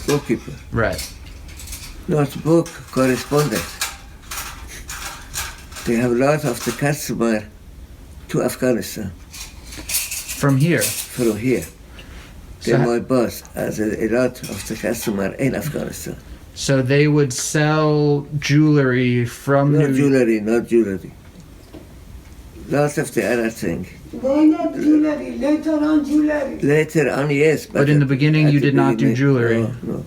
bookkeeper. Right. Not book, correspondent. They have a lot of the customer to Afghanistan From here. from here. So They're my boss has a lot of the customer in Afghanistan. So they would sell jewelry from Not New jewelry, not jewelry. Lots of the other thing. They not jewelry, later on jewelry. Later on, yes. But in the beginning, at you the did not do beginning, jewelry. No.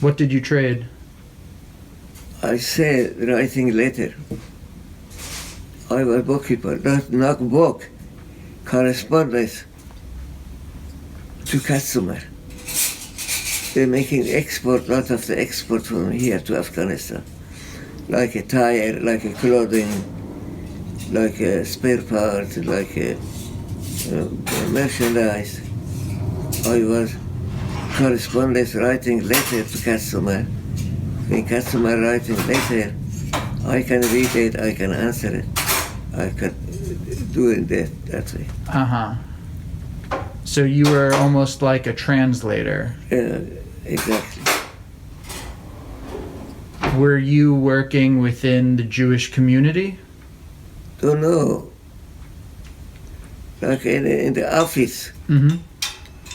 What did you trade? I say writing letter. I was bookkeeper, not book. Correspondence to customer. They're making export, lot of the export from here to Afghanistan. Like a tire, like a clothing, like a spare part, like a merchandise. I was correspondence writing letter to customer. When customer writing letter, I can read it, I can answer it. I can do it that way. Uh-huh. So you were almost like a translator. Exactly. Were you working within the Jewish community? Don't know. Like in the office, Mm-hmm.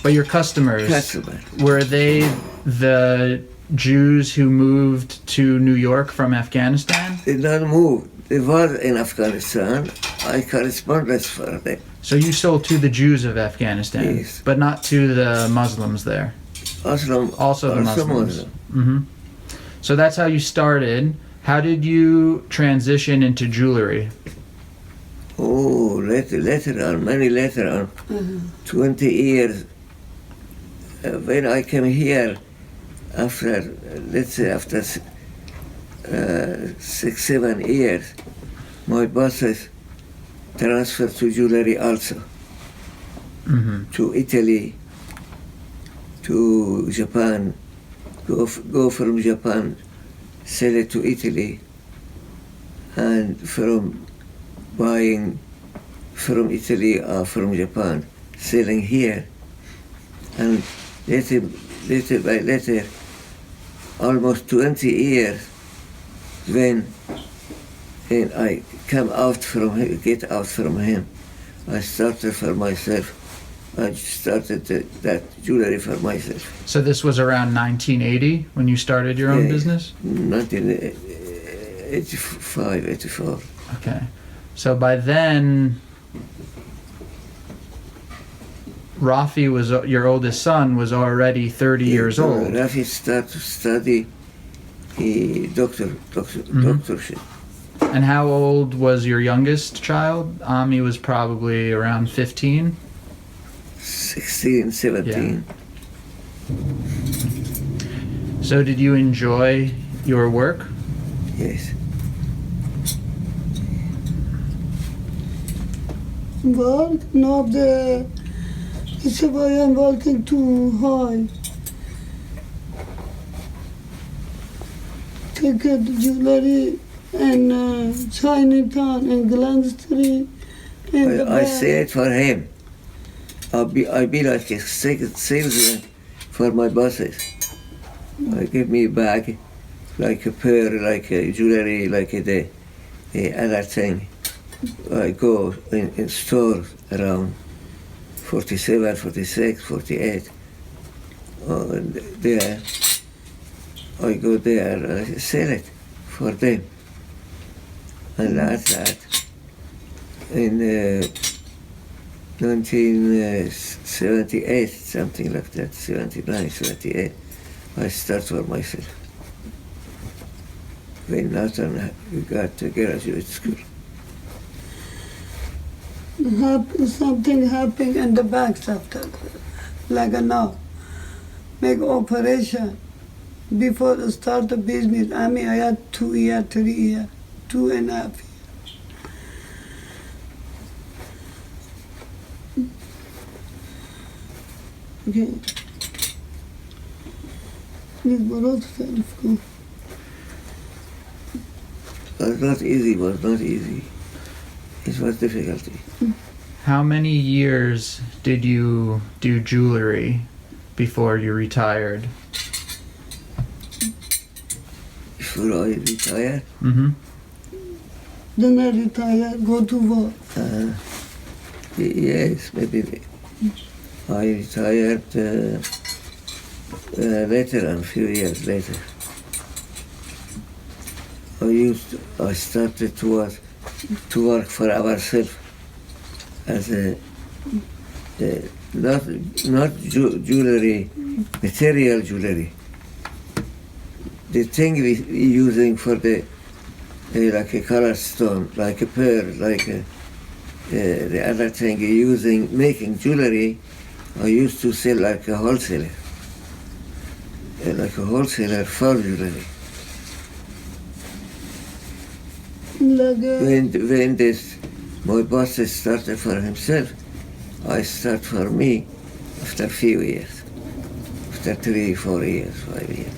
But your customers, customer. were they the Jews who moved to New York from Afghanistan? They not move. They was in Afghanistan. I correspondence for them. So you sold to the Jews of Afghanistan, Yes. but not to the Muslims there. Also the Muslims. Muslim. Mm-hmm. So that's how you started. How did you transition into jewelry? Oh, later on, many later on, 20 years. When I came here, after, let's say, after 6, 7 years, my bosses transferred to jewelry also, Mm-hmm. to Italy, to Japan, go from Japan, sell it to Italy, and from buying from Italy or from Japan, selling here, and little by little, almost 20 years, when I get out from him, I started for myself. I started that jewelry for myself. So this was around 1980 when you started your own Yeah. business? 1985, 84. Okay. So by then, Rafi was your oldest son was already 30 years old. Rafi started to study doctorship. And how old was your youngest child? Ami was probably around 15. 16, 17. So did you enjoy your work? Yes. Work, not the. It's why I'm working too high. Take the jewelry and Chinatown and Glen Street and the I bag. say it for him. I be like a salesman for my bosses. I give me a bag, like a pearl, like a jewelry, like the other thing. I go in stores around 47, 46, 48. And there, I go there, I sell it for them. And that's that. In 1978, something like that, 79, 78, I start for myself. When Nathan got to graduate school. Something happened in the back after, like a now. Make operation before I start the business. I mean, I had 2 years, 3 years, 2.5 years. Okay. Please borrow the telephone. Was not easy. It was difficulty. How many years did you do jewelry before you retired? before I retired. Mm-hmm. Then I retire, go to work. Yes, maybe I retired later on, a few years later. I started to work for ourselves as a not jewelry, material jewelry. The thing we using for the like a color stone, like a pearl, like the other thing using making jewelry, I used to sell like a wholesaler, for jewelry. When this my boss started for himself, I start for me after a few years, after 3, 4 years, 5 years.